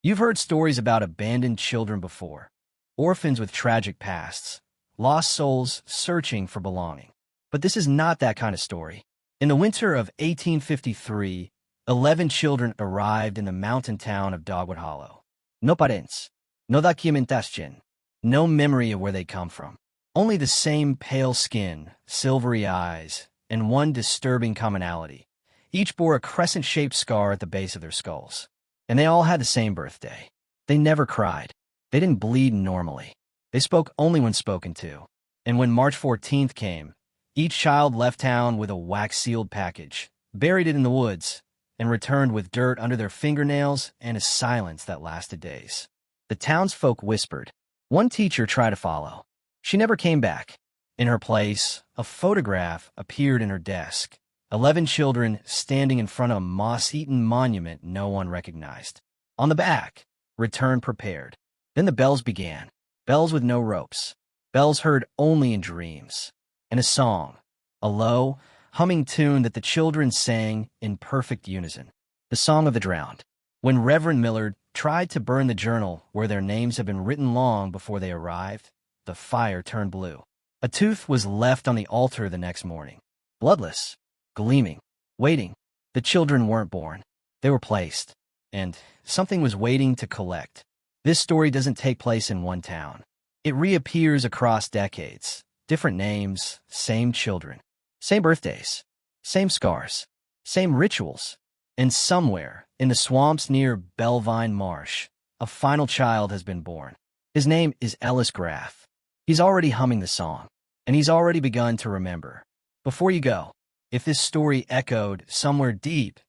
You've heard stories about abandoned children before, orphans with tragic pasts, lost souls searching for belonging. But this is not that kind of story. In the winter of 1853, 11 children arrived in the mountain town of Dogwood Hollow. No parents, no documentación, no memory of where they come from. Only the same pale skin, silvery eyes, and one disturbing commonality. Each bore a crescent-shaped scar at the base of their skulls. And they all had the same birthday. They never cried. They didn't bleed normally. They spoke only when spoken to. And when March 14th came, each child left town with a wax-sealed package, buried it in the woods, and returned with dirt under their fingernails and a silence that lasted days. The townsfolk whispered. One teacher tried to follow. She never came back. In her place, a photograph appeared in her desk. 11 children standing in front of a moss-eaten monument no one recognized. On the back, return prepared. Then the bells began. Bells with no ropes. Bells heard only in dreams. And a song. A low, humming tune that the children sang in perfect unison. The Song of the Drowned. When Reverend Millard tried to burn the journal where their names had been written long before they arrived, the fire turned blue. A tooth was left on the altar the next morning. Bloodless. Gleaming, waiting. The children weren't born. They were placed, and something was waiting to collect. This story doesn't take place in one town. It reappears across decades. Different names, same children, same birthdays, same scars, same rituals. And somewhere, in the swamps near Bellevine Marsh, a final child has been born. His name is Ellis Grath. He's already humming the song, and he's already begun to remember. Before you go, if this story echoed somewhere deep,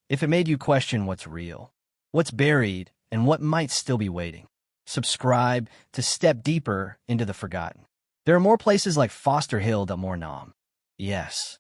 if it made you question what's real, what's buried, and what might still be waiting, subscribe to step deeper into the forgotten. There are more places like Foster Hill that more nom. Yes.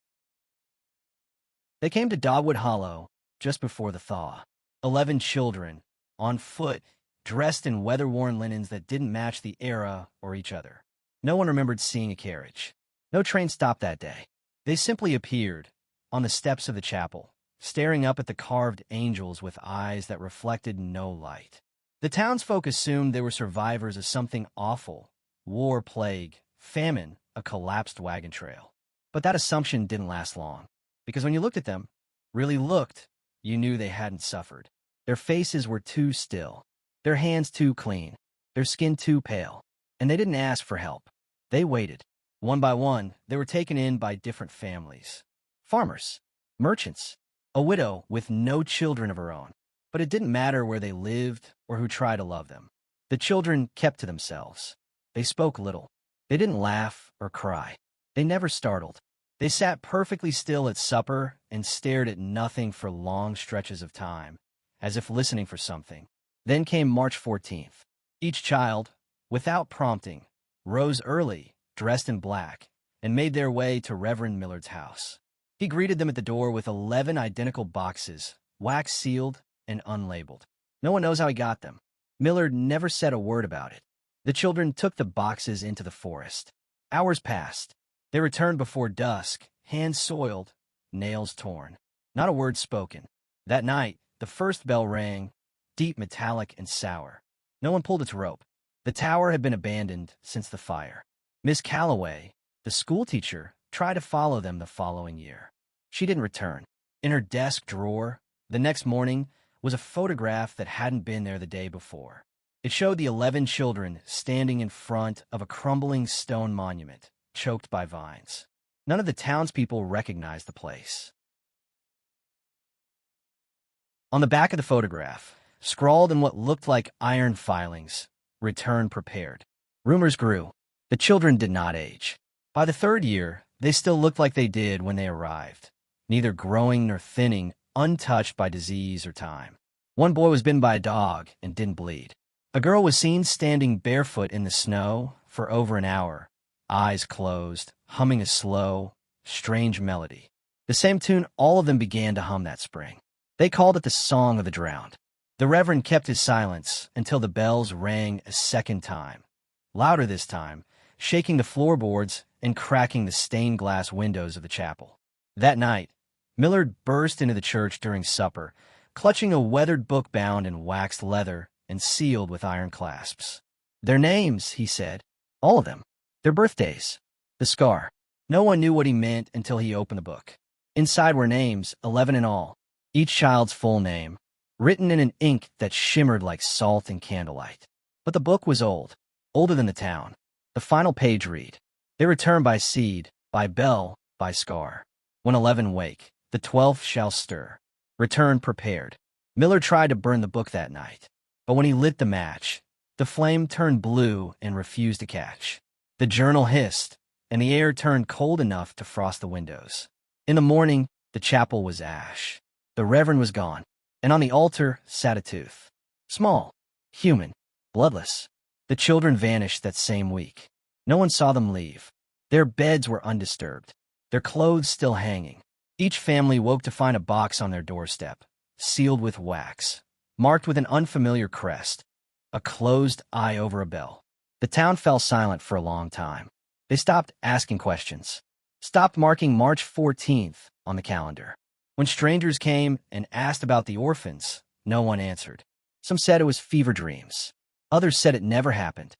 They came to Dogwood Hollow just before the thaw. 11 children, on foot, dressed in weather-worn linens that didn't match the era or each other. No one remembered seeing a carriage. No train stopped that day. They simply appeared on the steps of the chapel, staring up at the carved angels with eyes that reflected no light. The townsfolk assumed they were survivors of something awful: war, plague, famine, a collapsed wagon trail. But that assumption didn't last long, because when you looked at them, really looked, you knew they hadn't suffered. Their faces were too still, their hands too clean, their skin too pale, and they didn't ask for help. They waited. One by one, they were taken in by different families. Farmers, merchants, a widow with no children of her own. But it didn't matter where they lived or who tried to love them. The children kept to themselves. They spoke little. They didn't laugh or cry. They never startled. They sat perfectly still at supper and stared at nothing for long stretches of time, as if listening for something. Then came March 14th. Each child, without prompting, rose early, dressed in black, and made their way to Reverend Millard's house. He greeted them at the door with 11 identical boxes, wax-sealed and unlabeled. No one knows how he got them. Millard never said a word about it. The children took the boxes into the forest. Hours passed. They returned before dusk, hands soiled, nails torn. Not a word spoken. That night, the first bell rang, deep, metallic, and sour. No one pulled its rope. The tower had been abandoned since the fire. Miss Calloway, the schoolteacher, tried to follow them the following year. She didn't return. In her desk drawer, the next morning, was a photograph that hadn't been there the day before. It showed the 11 children standing in front of a crumbling stone monument, choked by vines. None of the townspeople recognized the place. On the back of the photograph, scrawled in what looked like iron filings, "Return prepared." Rumors grew. The children did not age. By the third year, they still looked like they did when they arrived, neither growing nor thinning, untouched by disease or time. One boy was bitten by a dog and didn't bleed. A girl was seen standing barefoot in the snow for over an hour, eyes closed, humming a slow, strange melody. The same tune all of them began to hum that spring. They called it the Song of the Drowned. The Reverend kept his silence until the bells rang a second time, louder this time, shaking the floorboards and cracking the stained glass windows of the chapel. That night, Millard burst into the church during supper, clutching a weathered book bound in waxed leather and sealed with iron clasps. Their names, he said. All of them. Their birthdays. The scar. No one knew what he meant until he opened the book. Inside were names, 11 in all, each child's full name, written in an ink that shimmered like salt in candlelight. But the book was old, older than the town. The final page read, "They return by seed, by bell, by scar. When 11 wake, the 12th shall stir. Return prepared." Miller tried to burn the book that night, but when he lit the match, the flame turned blue and refused to catch. The journal hissed, and the air turned cold enough to frost the windows. In the morning, the chapel was ash. The reverend was gone, and on the altar sat a tooth. Small, human, bloodless. The children vanished that same week. No one saw them leave. Their beds were undisturbed, their clothes still hanging. Each family woke to find a box on their doorstep, sealed with wax, marked with an unfamiliar crest, a closed eye over a bell. The town fell silent for a long time. They stopped asking questions, stopped marking March 14th on the calendar. When strangers came and asked about the orphans, no one answered. Some said it was fever dreams. Others said it never happened.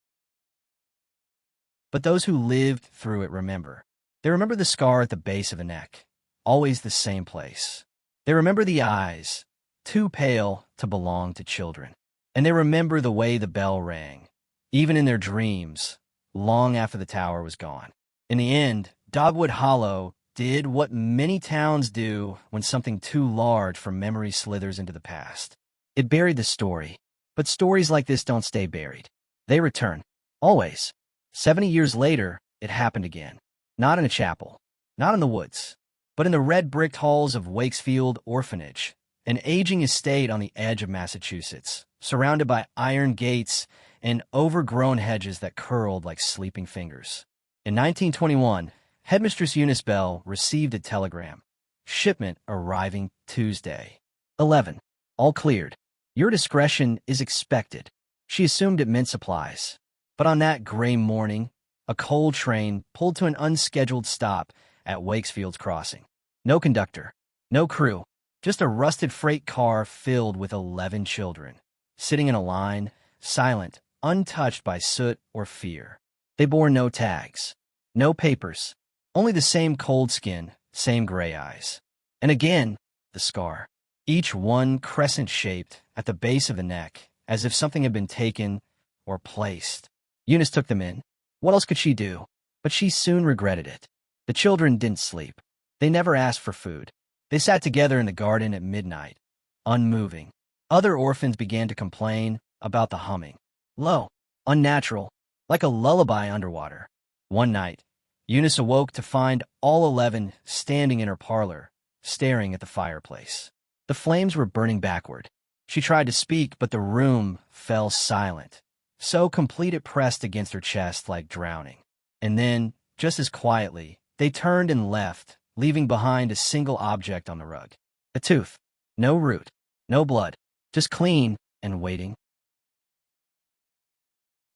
But those who lived through it remember. They remember the scar at the base of the neck, always the same place. They remember the eyes, too pale to belong to children. And they remember the way the bell rang, even in their dreams, long after the tower was gone. In the end, Dogwood Hollow did what many towns do when something too large for memory slithers into the past. It buried the story, but stories like this don't stay buried. They return, always. 70 years later, it happened again. Not in a chapel, not in the woods, but in the red-bricked halls of Wakefield Orphanage, an aging estate on the edge of Massachusetts, surrounded by iron gates and overgrown hedges that curled like sleeping fingers. In 1921, Headmistress Eunice Bell received a telegram. Shipment arriving Tuesday. 11. All cleared. Your discretion is expected. She assumed it meant supplies. But on that gray morning, a coal train pulled to an unscheduled stop at Wakefield's Crossing. No conductor, no crew, just a rusted freight car filled with 11 children, sitting in a line, silent, untouched by soot or fear. They bore no tags, no papers, only the same cold skin, same gray eyes. And again, the scar, each one crescent-shaped at the base of the neck, as if something had been taken or placed. Eunice took them in. What else could she do? But she soon regretted it. The children didn't sleep. They never asked for food. They sat together in the garden at midnight, unmoving. Other orphans began to complain about the humming. Low, unnatural, like a lullaby underwater. One night, Eunice awoke to find all 11 standing in her parlor, staring at the fireplace. The flames were burning backward. She tried to speak, but the room fell silent. So complete it pressed against her chest like drowning. And then, just as quietly, they turned and left, leaving behind a single object on the rug. A tooth. No root. No blood. Just clean and waiting.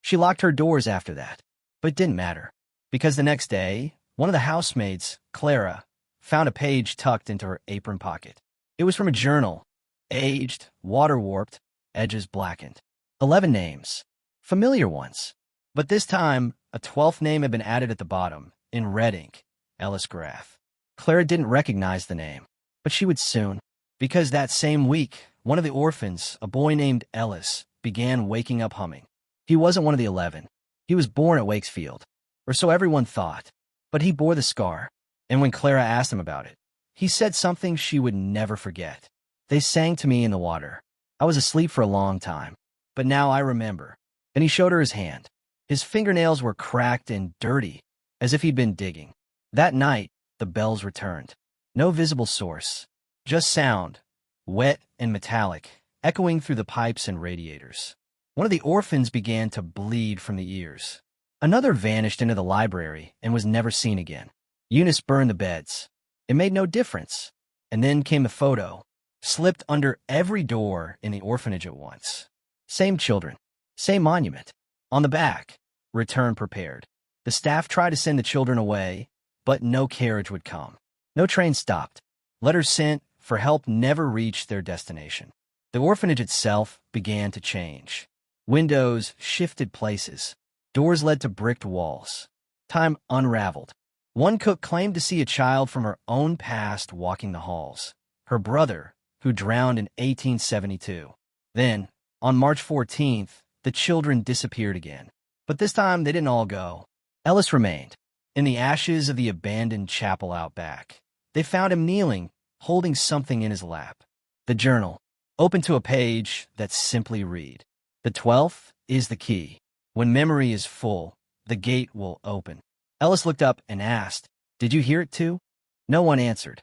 She locked her doors after that, but it didn't matter, because the next day, one of the housemaids, Clara, found a page tucked into her apron pocket. It was from a journal, aged, water-warped, edges blackened. 11 names. Familiar ones. But this time, a 12th name had been added at the bottom, in red ink, Ellis Grath. Clara didn't recognize the name, but she would soon, because that same week, one of the orphans, a boy named Ellis, began waking up humming. He wasn't one of the 11. He was born at Wakefield, or so everyone thought, but he bore the scar, and when Clara asked him about it, he said something she would never forget. They sang to me in the water. I was asleep for a long time, but now I remember. And he showed her his hand. His fingernails were cracked and dirty, as if he'd been digging. That night, the bells returned. No visible source, just sound, wet and metallic, echoing through the pipes and radiators. One of the orphans began to bleed from the ears. Another vanished into the library and was never seen again. Eunice burned the beds. It made no difference. And then came the photo, slipped under every door in the orphanage at once. Same children. Same monument. On the back, return prepared. The staff tried to send the children away, but no carriage would come. No train stopped. Letters sent for help never reached their destination. The orphanage itself began to change. Windows shifted places. Doors led to bricked walls. Time unraveled. One cook claimed to see a child from her own past walking the halls. Her brother, who drowned in 1872. Then, on March 14th, the children disappeared again. But this time, they didn't all go. Ellis remained. In the ashes of the abandoned chapel out back, they found him kneeling, holding something in his lap. The journal, open to a page that simply read, "The 12th is the key. When memory is full, the gate will open." Ellis looked up and asked, "Did you hear it too?" No one answered.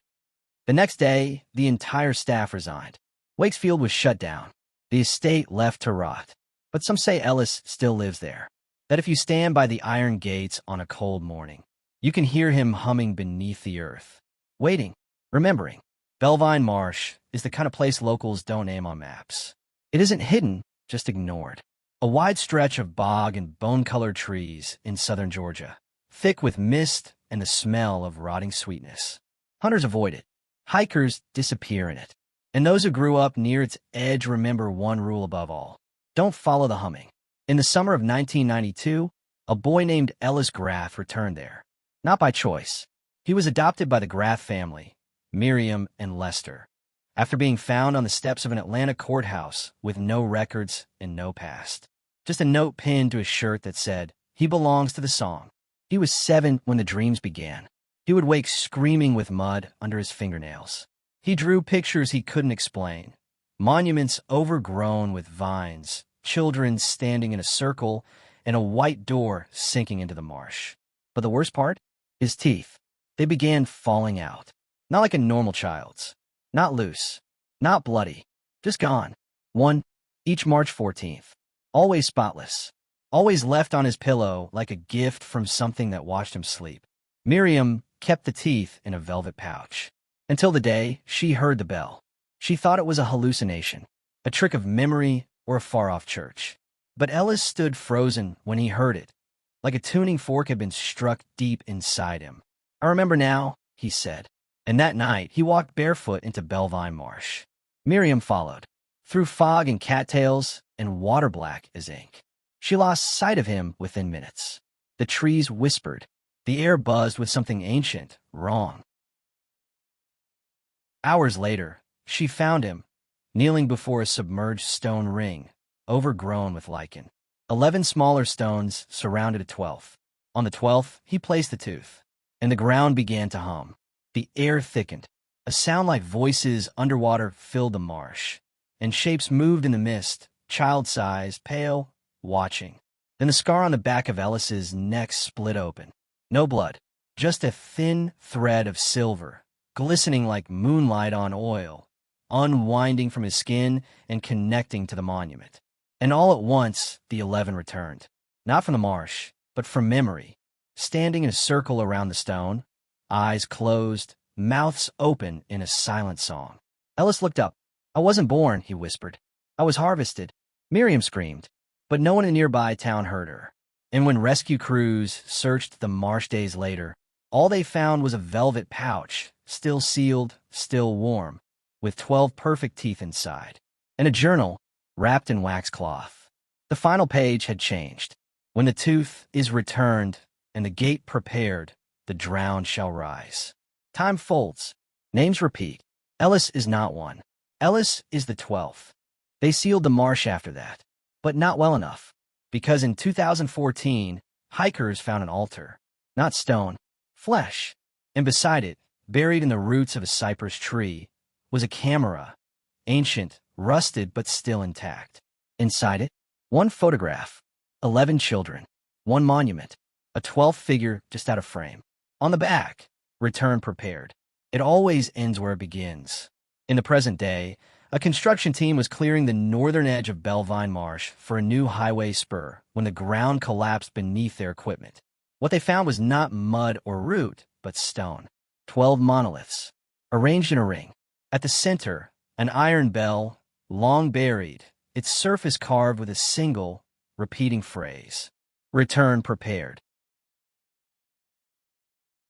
The next day, the entire staff resigned. Wakefield was shut down. The estate left to rot. But some say Ellis still lives there. That if you stand by the iron gates on a cold morning, you can hear him humming beneath the earth. Waiting, remembering. Bellevine Marsh is the kind of place locals don't name on maps. It isn't hidden, just ignored. A wide stretch of bog and bone-colored trees in southern Georgia, thick with mist and the smell of rotting sweetness. Hunters avoid it. Hikers disappear in it. And those who grew up near its edge remember one rule above all. Don't follow the humming. In the summer of 1992, a boy named Ellis Grath returned there. Not by choice. He was adopted by the Grath family, Miriam and Lester, after being found on the steps of an Atlanta courthouse with no records and no past. Just a note pinned to his shirt that said, "He belongs to the song." He was 7 when the dreams began. He would wake screaming with mud under his fingernails. He drew pictures he couldn't explain. Monuments overgrown with vines, children standing in a circle, and a white door sinking into the marsh. But the worst part? His teeth. They began falling out. Not like a normal child's. Not loose. Not bloody. Just gone. One, each March 14th. Always spotless. Always left on his pillow like a gift from something that watched him sleep. Miriam kept the teeth in a velvet pouch. Until the day she heard the bell. She thought it was a hallucination, a trick of memory or a far-off church. But Ellis stood frozen when he heard it, like a tuning fork had been struck deep inside him. "I remember now," he said. And that night, he walked barefoot into Bellevine Marsh. Miriam followed, through fog and cattails and water black as ink. She lost sight of him within minutes. The trees whispered. The air buzzed with something ancient, wrong. Hours later, she found him, kneeling before a submerged stone ring, overgrown with lichen. 11 smaller stones surrounded a 12th. On the 12th, he placed the tooth, and the ground began to hum. The air thickened. A sound like voices underwater filled the marsh, and shapes moved in the mist, child-sized, pale, watching. Then the scar on the back of Ellis's neck split open. No blood, just a thin thread of silver, glistening like moonlight on oil, unwinding from his skin and connecting to the monument. And all at once, the 11 returned. Not from the marsh, but from memory, standing in a circle around the stone, eyes closed, mouths open in a silent song. Ellis looked up. "I wasn't born," he whispered. "I was harvested." Miriam screamed, but no one in nearby town heard her. And when rescue crews searched the marsh days later, all they found was a velvet pouch, still sealed, still warm, with 12 perfect teeth inside, and a journal wrapped in wax cloth. The final page had changed. "When the tooth is returned and the gate prepared, the drowned shall rise." Time folds. Names repeat. Ellis is not one. Ellis is the 12th. They sealed the marsh after that, but not well enough, because in 2014, hikers found an altar. Not stone, flesh. And beside it, buried in the roots of a cypress tree, was a camera, ancient, rusted but still intact. Inside it, one photograph, 11 children, one monument, a 12th figure just out of frame. On the back, "Return prepared." It always ends where it begins. In the present day, a construction team was clearing the northern edge of Bellevine Marsh for a new highway spur when the ground collapsed beneath their equipment. What they found was not mud or root, but stone. 12 monoliths, arranged in a ring. At the center, an iron bell, long buried, its surface carved with a single, repeating phrase, "Return prepared."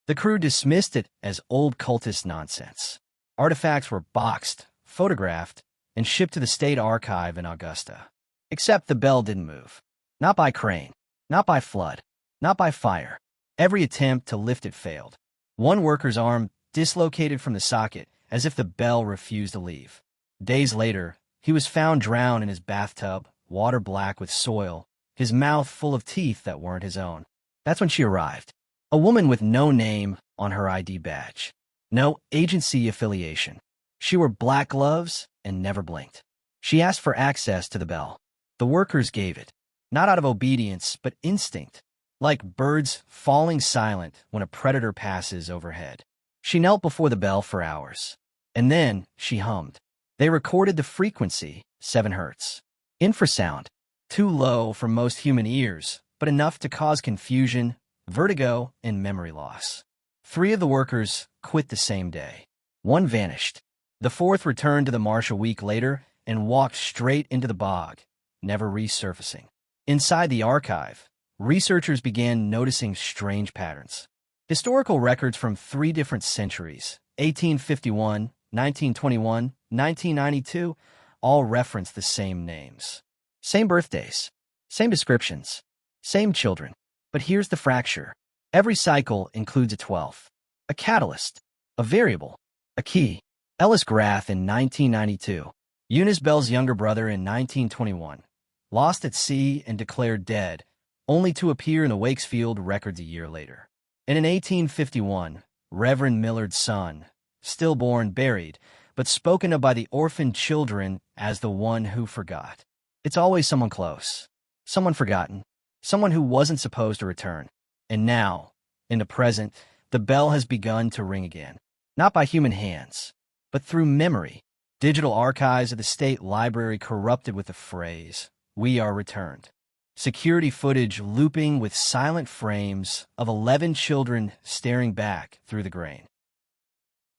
The crew dismissed it as old cultist nonsense. Artifacts were boxed, photographed, and shipped to the State Archive in Augusta. Except the bell didn't move. Not by crane, not by flood, not by fire. Every attempt to lift it failed. One worker's arm dislocated from the socket as if the bell refused to leave. Days later, he was found drowned in his bathtub, water black with soil, his mouth full of teeth that weren't his own. That's when she arrived. A woman with no name on her ID badge. No agency affiliation. She wore black gloves and never blinked. She asked for access to the bell. The workers gave it, not out of obedience, but instinct, like birds falling silent when a predator passes overhead. She knelt before the bell for hours, and then she hummed. They recorded the frequency, 7 hertz. Infrasound, too low for most human ears, but enough to cause confusion, vertigo, and memory loss. 3 of the workers quit the same day. 1 vanished. The 4th returned to the marsh a week later and walked straight into the bog, never resurfacing. Inside the archive, researchers began noticing strange patterns. Historical records from 3 different centuries, 1851, 1921, 1992, all reference the same names. Same birthdays, same descriptions, same children. But here's the fracture. Every cycle includes a 12th, a catalyst, a variable, a key. Ellis Grath in 1992, Eunice Bell's younger brother in 1921, lost at sea and declared dead, only to appear in the Wakesfield records a year later. And in 1851, Reverend Millard's son, stillborn, buried, but spoken of by the orphaned children as the one who forgot. It's always someone close, someone forgotten, someone who wasn't supposed to return. And now, in the present, the bell has begun to ring again, not by human hands, but through memory. Digital archives of the State Library corrupted with the phrase, "We are returned." Security footage looping with silent frames of 11 children staring back through the grain.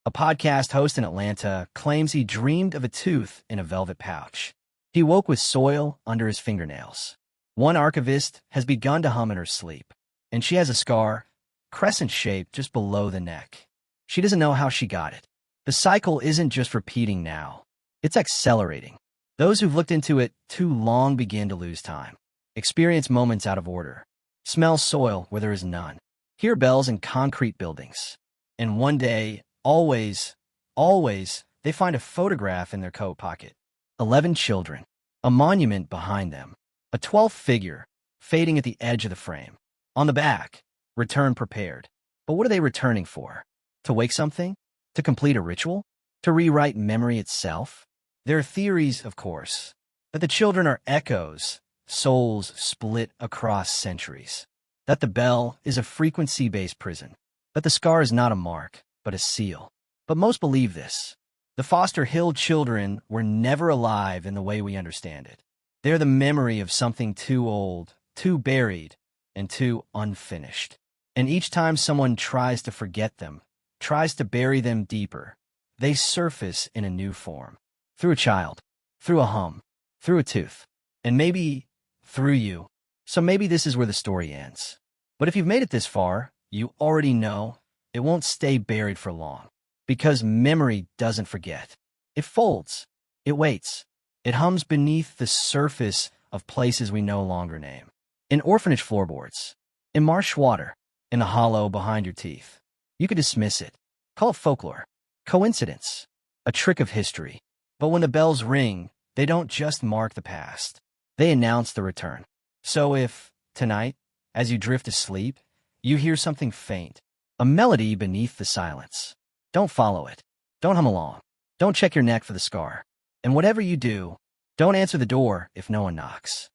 A podcast host in Atlanta claims he dreamed of a tooth in a velvet pouch. He woke with soil under his fingernails. One archivist has begun to hum in her sleep, and she has a scar, crescent-shaped just below the neck. She doesn't know how she got it. The cycle isn't just repeating now. It's accelerating. Those who've looked into it too long begin to lose time, experience moments out of order, smell soil where there is none, hear bells in concrete buildings. And one day, always, they find a photograph in their coat pocket. 11 children, a monument behind them, a 12th figure, fading at the edge of the frame. On the back, return prepared. But what are they returning for? To wake something? To complete a ritual? To rewrite memory itself? There are theories, of course, that the children are echoes, souls split across centuries, that the bell is a frequency-based prison, that the scar is not a mark, but a seal. But most believe this. The Foster Hill children were never alive in the way we understand it. They're the memory of something too old, too buried, and too unfinished. And each time someone tries to forget them, tries to bury them deeper, they surface in a new form. Through a child, through a hum, through a tooth, and maybe through you. So maybe this is where the story ends. But if you've made it this far, you already know it won't stay buried for long. Because memory doesn't forget. It folds. It waits. It hums beneath the surface of places we no longer name. In orphanage floorboards, in marsh water, in the hollow behind your teeth. You could dismiss it, call it folklore, coincidence, a trick of history. But when the bells ring, they don't just mark the past. They announce the return. So if, tonight, as you drift asleep, you hear something faint, a melody beneath the silence, don't follow it. Don't hum along. Don't check your neck for the scar. And whatever you do, don't answer the door if no one knocks.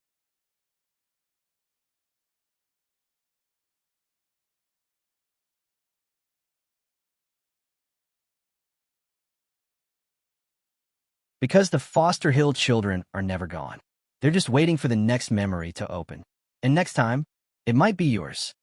Because the Foster Hill children are never gone. They're just waiting for the next memory to open. And next time, it might be yours.